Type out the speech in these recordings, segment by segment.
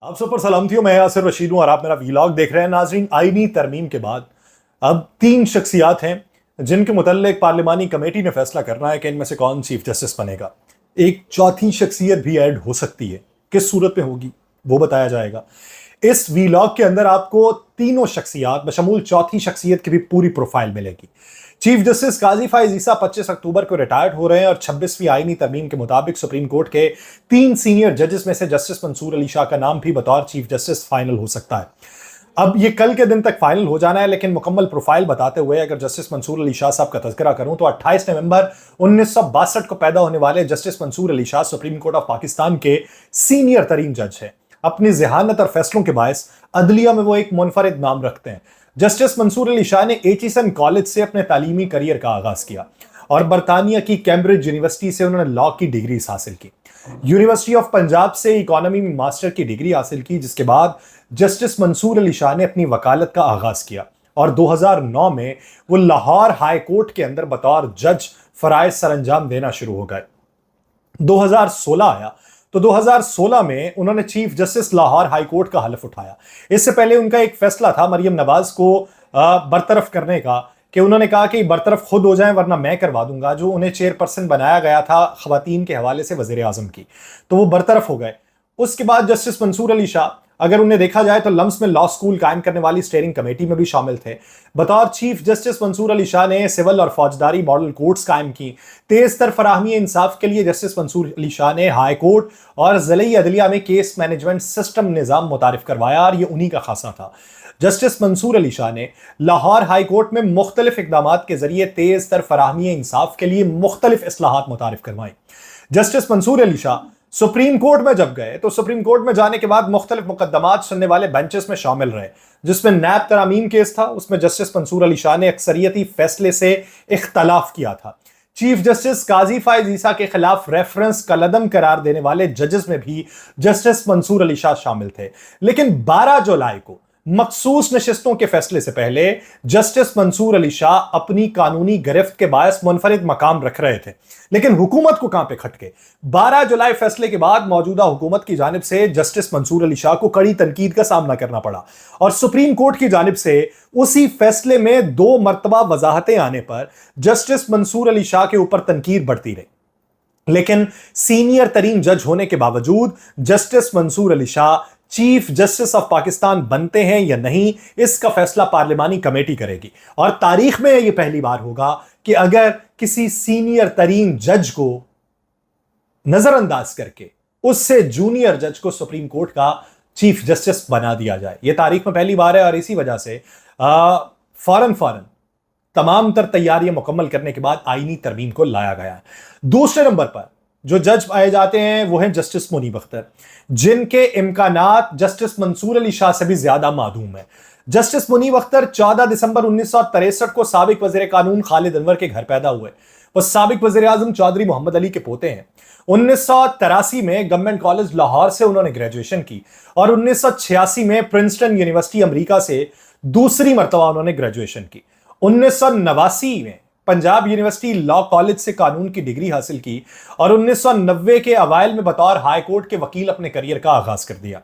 आप सब पर सलामतियों। मैं यासिर रशीद हूं और आप मेरा वीलॉग देख रहे हैं। नाजरीन, आईनी तरमीम के बाद अब 3 शख्सियात हैं जिनके मुतल्लिक पार्लिमानी कमेटी ने फैसला करना है कि इनमें से कौन चीफ जस्टिस बनेगा। एक चौथी शख्सियत भी ऐड हो सकती है। किस सूरत में होगी वो बताया जाएगा। इस वीलॉग के अंदर आपको तीनों शख्सियात बशमूल चौथी शख्सियत की भी पूरी प्रोफाइल मिलेगी। चीफ जस्टिस काजी फाइज ईसा 25 अक्टूबर को रिटायर्ड हो रहे हैं और 26वीं आईनी तरमीम के मुताबिक सुप्रीम कोर्ट के 3 सीनियर जजेस में से जस्टिस मंसूर अली शाह का नाम भी बतौर चीफ जस्टिस फाइनल हो सकता है। अब ये कल के दिन तक फाइनल हो जाना है, लेकिन मुकम्मल प्रोफाइल बताते हुए अगर जस्टिस मंसूर अली शाह साहब का तज़किरा करूं तो 28 नवंबर 1962 को पैदा होने वाले Justice Mansoor Ali Shah supreme Court of Pakistan के सीनियर तरीन जज हैं। अपनी जहानत और फैसलों के बायस अदलिया में वो एक मुनफरिद नाम रखते हैं। जस्टिस मंसूर अली शाह ने एचिसन कॉलेज से अपने तालीमी करियर का आगाज किया और बरतानिया की कैम्ब्रिज यूनिवर्सिटी से उन्होंने लॉ की डिग्री हासिल की। यूनिवर्सिटी ऑफ पंजाब से इकोनॉमी में मास्टर की डिग्री हासिल की, जिसके बाद जस्टिस मंसूर अली शाह ने अपनी वकालत का आगाज किया और 2009 में वो लाहौर हाई कोर्ट के अंदर बतौर जज फराइज सरंजाम देना शुरू हो गए। 2016 आया तो 2016 में उन्होंने chief justice Lahore high court का हलफ उठाया। इससे पहले उनका एक फैसला था मरियम नवाज को बरतरफ करने का, कि उन्होंने कहा कि बरतरफ खुद हो जाएं वरना मैं करवा दूंगा, जो उन्हें चेयरपर्सन बनाया गया था खवातीन के हवाले से वजीर आजम की, तो वो बरतरफ हो गए। उसके बाद जस्टिस मंसूर अली शाह, अगर उन्हें देखा जाए तो लम्स में लॉ स्कूल कायम करने वाली स्टीयरिंग कमेटी में भी शामिल थे। बतौर चीफ जस्टिस मंसूर अली शाह ने सिविल और फौजदारी मॉडल कोर्ट्स कायम की। तेज तर फराहमी इंसाफ के लिए जस्टिस मंसूर अली शाह ने हाई कोर्ट और ज़िली अदलिया में केस मैनेजमेंट सिस्टम निज़ाम मुतारिफ करवाया और ये उन्हीं का खासा था। जस्टिस मंसूर अली शाह ने लाहौर हाई कोर्ट में मुख्तलिफ इकदाम के जरिए तेज तर फराहमी इंसाफ के लिए मुख्तलिफ इस्लाहात मुतारिफ करवाई। Justice Mansoor Ali Shah supreme court में जब गए तो सुप्रीम कोर्ट में जाने के बाद मुख्तलिफ मुकदमात सुनने वाले बेंचेस में शामिल रहे, जिसमें नैब तरामीम केस था। उसमें जस्टिस मंसूर अली शाह ने अक्सरियती फैसले से इख्तलाफ किया था। चीफ जस्टिस काजी फाइज ईसा के खिलाफ रेफरेंस कलदम करार देने वाले जजेस में भी जस्टिस मंसूर अली शाह शामिल थे। लेकिन 12 जुलाई को मखसूस नशिस्तों के फैसले से पहले जस्टिस मंसूर अली शाह अपनी कानूनी गिरफ्त के बायस मुनफरिद मकाम रख रहे थे, लेकिन हुकूमत को कहां पे खटके। 12 जुलाई फैसले के बाद मौजूदा हुकूमत की जानिब से जस्टिस मंसूर अली शाह को कड़ी तनकीद का सामना करना पड़ा और सुप्रीम कोर्ट की जानिब से उसी फैसले में 2 मरतबा वजाहतें आने पर जस्टिस मंसूर अली शाह के ऊपर तनकीद बढ़ती रही। लेकिन सीनियर तरीन जज होने के बावजूद justice Mansoor Ali Shah chief justice of Pakistan बनते हैं या नहीं, इसका फैसला पार्लिमानी कमेटी करेगी। और तारीख में यह पहली बार होगा कि अगर किसी सीनियर तरीन जज को नजरअंदाज करके उससे जूनियर जज को सुप्रीम कोर्ट का चीफ जस्टिस बना दिया जाए। यह तारीख में पहली बार है और इसी वजह से फौरन तमाम तर तैयारियां मुकम्मल करने के बाद आईनी तरमीम को लाया गया है। दूसरे नंबर पर जो जज पाए जाते हैं वो हैं जस्टिस मुनीब अख्तर, जिनके इम्कानात जस्टिस मंसूर अली शाह से भी ज्यादा मादूम है। जस्टिस मुनीब अख्तर 14 दिसंबर 1963 को साबिक वजीर कानून खालिद अनवर के घर पैदा हुए। वो साबिक वजीर आजम चौधरी मोहम्मद अली के पोते हैं। 1983 में गवर्नमेंट कॉलेज लाहौर से उन्होंने ग्रेजुएशन की और 1986 में प्रिंसटन यूनिवर्सिटी अमेरिका से दूसरी मरतबा उन्होंने ग्रेजुएशन की। 1989 में पंजाब यूनिवर्सिटी लॉ कॉलेज से कानून की डिग्री हासिल की और 1990 के अवाइल में बतौर हाई कोर्ट के वकील अपने करियर का आगाज कर दिया।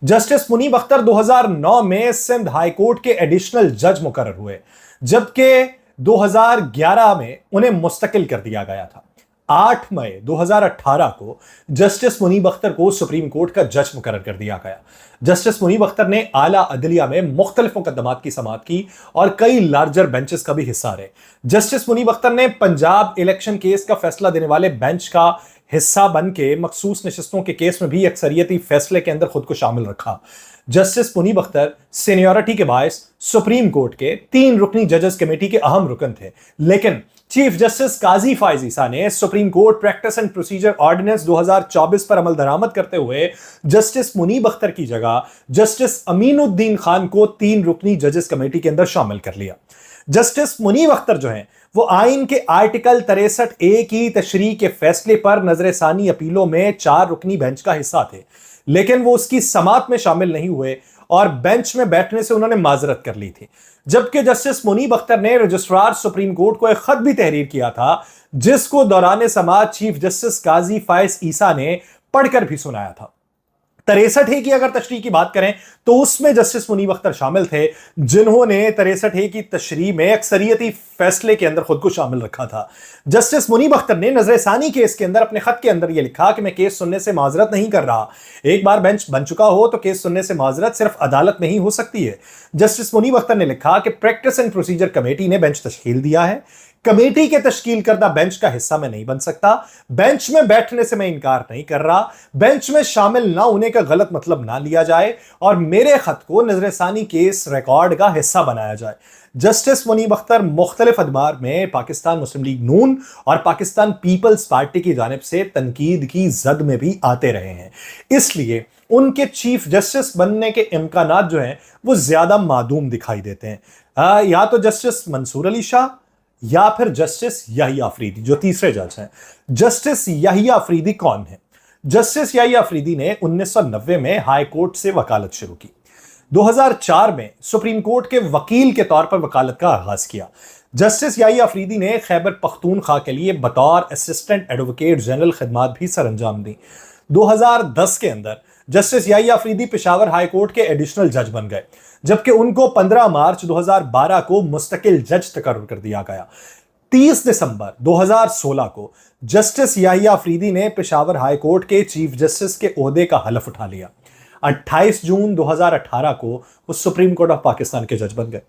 जस्टिस मुनीब अख्तर 2009 में सिंध हाई कोर्ट के एडिशनल जज मुकर्रर हुए, जबकि 2011 में उन्हें मुस्तकिल कर दिया गया था। 8 मई 2018 को जस्टिस मुनीब अख्तर को सुप्रीम कोर्ट का जज मुकर्रर कर दिया गया। जस्टिस मुनीब अख्तर ने आला अदलिया में मुख्तलिफ मुकदमात की समाअत की और कई लार्जर बेंचेस का भी हिस्सा रहे। जस्टिस मुनीब अख्तर ने पंजाब इलेक्शन केस का फैसला देने वाले बेंच का हिस्सा बन के मखसूस नशिस्तों के केस में भी अक्सरियती फैसले के अंदर खुद को शामिल रखा। जस्टिस मुनीब अख्तर सीनियरिटी के बायस सुप्रीम कोर्ट के 3 रुकनी जजेस कमेटी के अहम रुकन थे, लेकिन चीफ जस्टिस काजी फाइज ईसा ने supreme court practice and procedure ordinance 2024 पर अमल दरामद करते हुए जस्टिस मुनीब अख्तर की जगह जस्टिस अमीनुद्दीन खान को 3 रुकनी जजेस कमेटी के अंदर शामिल कर लिया। जस्टिस मुनीब अख्तर जो हैं वो आइन के आर्टिकल 63A की तशरीह के फैसले पर नजरसानी अपीलों में 4 रुकनी बेंच का हिस्सा थे, लेकिन वो उसकी समाअत में शामिल नहीं हुए और बेंच में बैठने से उन्होंने माजरत कर ली थी। जबकि जस्टिस मुनीब अख्तर ने रजिस्ट्रार सुप्रीम कोर्ट को एक खत भी तहरीर किया था, जिसको दौरान समाअत चीफ जस्टिस काजी फाइज ईसा ने पढ़कर भी सुनाया था। 63 की अगर तशरीह की बात करें तो उसमें जस्टिस मुनीब अख्तर शामिल थे, जिन्होंने 63 की तशरीह में अक्सरियती फैसले के अंदर खुद को शामिल रखा था। जस्टिस मुनीब अख्तर ने नजरसानी केस के अंदर अपने खत के अंदर यह लिखा कि मैं केस सुनने से माजरत नहीं कर रहा, एक बार बेंच बन चुका हो तो केस सुनने से माजरत सिर्फ अदालत में ही हो सकती है। जस्टिस मुनीब अख्तर ने लिखा कि प्रैक्टिस एंड प्रोसीजर कमेटी ने बेंच तश्कील दिया है, कमेटी के तश्कील करदा बेंच का हिस्सा मैं नहीं बन सकता, बेंच में बैठने से मैं इनकार नहीं कर रहा, बेंच में शामिल ना होने का गलत मतलब ना लिया जाए और मेरे खत को नजरसानी केस रिकॉर्ड का हिस्सा बनाया जाए। जस्टिस मुनीब अख्तर मुख्तलिफ अदबार में पाकिस्तान मुस्लिम लीग नून और पाकिस्तान पीपल्स पार्टी की जानिब से तनकीद की जद में भी आते रहे हैं, इसलिए उनके चीफ जस्टिस बनने के इम्कानात जो हैं वो ज्यादा मादूम दिखाई देते हैं। या तो जस्टिस मंसूर अली शाह या फिर जस्टिस याहिया अफरीदी जो तीसरे जज हैं। जस्टिस याहिया अफरीदी कौन है? जस्टिस याहिया अफरीदी ने 1990 में हाई कोर्ट से वकालत शुरू की। 2004 में सुप्रीम कोर्ट के वकील के तौर पर वकालत का आगाज किया। जस्टिस याहिया अफरीदी ने खैबर पख्तूनख्वा के लिए बतौर असिस्टेंट एडवोकेट जनरल खिदमात भी सर अंजाम दी। 2010 के अंदर justice Yahya Afridi Peshawar high court के एडिशनल जज बन गए, जबकि उनको 15 मार्च 2012 को मुस्तकिल जज तकर्रुर कर दिया गया। 30 दिसंबर 2016 को जस्टिस याहिया अफरीदी ने पेशावर हाई कोर्ट के चीफ जस्टिस के ओहदे का हलफ उठा लिया। 28 जून 2018 को वो सुप्रीम कोर्ट ऑफ पाकिस्तान के जज बन गए।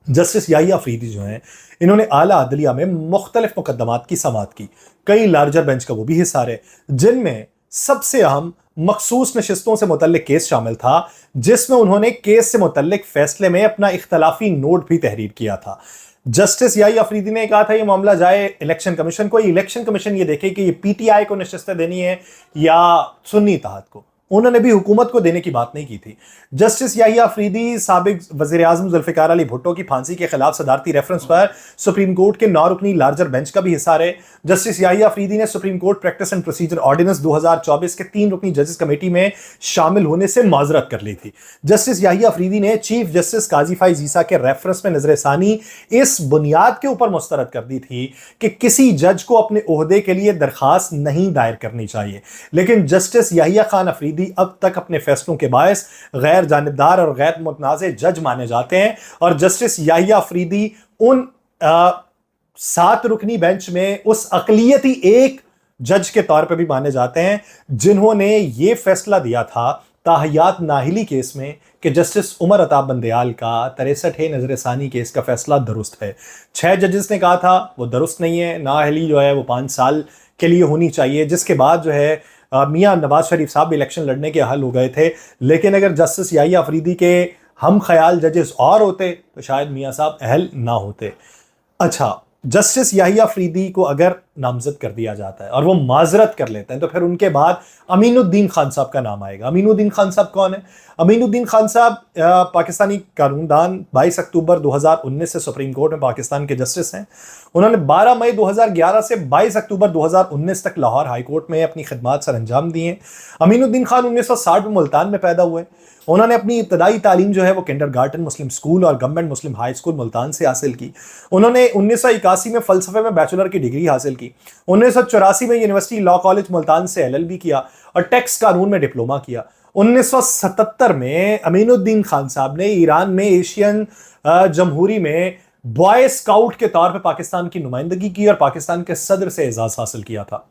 जस्टिस याहिया अफरीदी जो हैं, इन्होंने आला अदलिया में मुख्तलिफ मुकदमात की समाअत की, कई लार्जर बेंच का वो भी हिस्सा रहे, जिनमें सबसे अहम मखसूस नशिस्तों से मुतल्लिक केस शामिल था, जिसमें उन्होंने केस से मुतल्लिक फैसले में अपना इख्तलाफी नोट भी तहरीर किया था। जस्टिस याहिया अफरीदी ने कहा था ये मामला जाए इलेक्शन कमीशन को, इलेक्शन कमीशन ये देखे कि ये पीटीआई को नशिस्तें देनी है या सुन्नी इत्तेहाद को। उन्होंने भी हुकूमत को देने की बात नहीं की थी। जस्टिस याहिया अफरीदी साबिक वज़ीर आज़म जुल्फ़िकार अली भुट्टो की फांसी के खिलाफ सदारती रेफरेंस पर सुप्रीम कोर्ट के 9 रुकनी लार्जर बेंच का भी हिस्सा रहे। जस्टिस याहिया अफरीदी ने supreme court practice and procedure ordinance 2024 के 3 रुकनी जजेस कमेटी में शामिल होने से माजरत कर ली थी। जस्टिस याहिया अफरीदी ने चीफ जस्टिस काजी फाइज ईसा के रेफरेंस में नजरसानी इस बुनियाद के ऊपर मुस्तरद कर दी थी कि किसी जज को अपने ओहदे के लिए दरखास्त नहीं दायर करनी चाहिए, लेकिन जस्टिस याहिया खान अफरीदी अब तक अपने फैसलों के बायस गैर जानिबदार और गैर मुतनाज़े जज माने जाते हैं और जस्टिस याहिया अफरीदी उन 7 रुकनी बेंच में उस अकलियती एक जज के तौर पर भी माने जाते हैं जिन्होंने ये फैसला दिया था ताहियात नाहिली केस में कि जस्टिस उमर अताब बंदयाल का 63 नजरसानी केस का फैसला दुरुस्त है। 6 जजेस ने कहा था वो दुरुस्त नहीं है, नाअहली जो है वो 5 साल के लिए होनी चाहिए, जिसके बाद जो है मियां नवाज शरीफ साहब भी इलेक्शन लड़ने के हल हो गए थे। लेकिन अगर जस्टिस याहिया अफरीदी के हम ख्याल जजेस और होते तो शायद मियां साहब अहल ना होते। अच्छा, जस्टिस याहिया अफरीदी को अगर नामजद कर दिया जाता है और वो माजरत कर लेते हैं तो फिर उनके बाद अमीनुद्दीन खान साहब का नाम आएगा। अमीनुद्दीन खान साहब कौन है? अमीनुद्दीन खान साहब पाकिस्तानी कानूनदान, 22 अक्टूबर 2019 से सुप्रीम कोर्ट में पाकिस्तान के जस्टिस हैं। उन्होंने 12 मई 2011 से 22 अक्टूबर 2019 तक लाहौर हाई कोर्ट में अपनी खिदमात सर अंजाम दी हैं। अमीनुद्दीन खान 1960 में मुल्तान में पैदा हुए। उन्होंने अपनी इब्तदाई तालीम जो है वो किंडरगार्टन मुस्लिम स्कूल और गवर्नमेंट मुस्लिम हाई स्कूल मुल्तान से हासिल की। उन्होंने 1981 में फ़लसफ़े में बैचलर की डिग्री हासिल की। 1984 में यूनिवर्सिटी लॉ कॉलेज मुल्तान से LLB किया और टैक्स कानून में डिप्लोमा किया। 1977 में अमीनुद्दीन खान साहब ने ईरान में एशियन जमहूरी में बॉय स्काउट के तौर पर पाकिस्तान की नुमाइंदगी की और पाकिस्तान के सदर से एजाज हासिल किया था।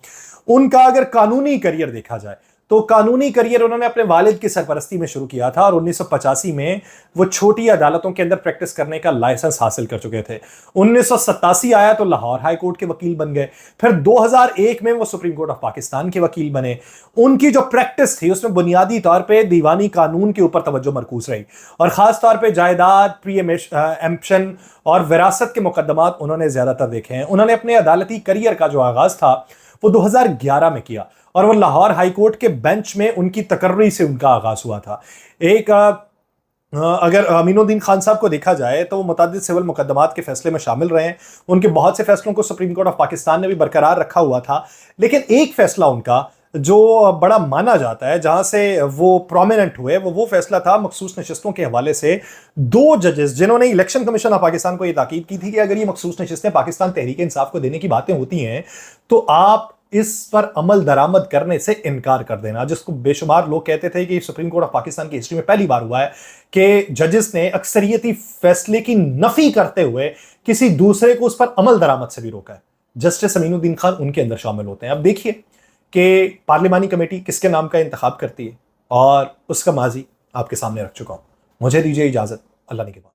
उनका अगर कानूनी करियर देखा जाए तो कानूनी करियर उन्होंने अपने वालिद की सरपरस्ती में शुरू किया था और 1985 में वो छोटी अदालतों के अंदर प्रैक्टिस करने का लाइसेंस हासिल कर चुके थे। 1987 आया तो लाहौर हाई कोर्ट के वकील बन गए। फिर 2001 में वो सुप्रीम कोर्ट ऑफ पाकिस्तान के वकील बने। उनकी जो प्रैक्टिस थी उसमें बुनियादी तौर पर दीवानी कानून के ऊपर तवज्जो मरकूज रही और खास तौर पर जायदाद, प्री एम्प्शन और विरासत के मुकदमात उन्होंने ज्यादातर देखे हैं। उन्होंने अपने अदालती करियर का जो आगाज था वो 2011 में किया और वो लाहौर हाई कोर्ट के बेंच में उनकी तकर्री से उनका आगाज हुआ था। एक अगर अमीनुद्दीन खान साहब को देखा जाए तो वो मुतअद्दिद सिविल मुकदमात के फैसले में शामिल रहे हैं। उनके बहुत से फैसलों को सुप्रीम कोर्ट ऑफ पाकिस्तान ने भी बरकरार रखा हुआ था, लेकिन एक फैसला उनका जो बड़ा माना जाता है जहां से वो प्रोमिनेंट हुए वो फैसला था मखसूस नशिस्तों के हवाले से। 2 जजेस जिन्होंने इलेक्शन कमीशन ऑफ पाकिस्तान को यह ताकीद की थी कि अगर ये मखसूस नशिस्तें पाकिस्तान तहरीक इंसाफ को देने की बातें होती हैं तो आप इस पर अमल दरामद करने से इनकार कर देना, जिसको बेशुमार लोग कहते थे कि सुप्रीम कोर्ट ऑफ पाकिस्तान की हिस्ट्री में पहली बार हुआ है कि जजेस ने अक्सरियती फैसले की नफी करते हुए किसी दूसरे को उस पर अमल दरामद से भी रोका है। जस्टिस अमीनुद्दीन खान उनके अंदर शामिल होते हैं। अब देखिए कि पार्लिमानी कमेटी किसके नाम का इंतखाब करती है और उसका माजी आपके सामने रख चुका हूं। मुझे दीजिए इजाजत, अल्लाह ने के बाद।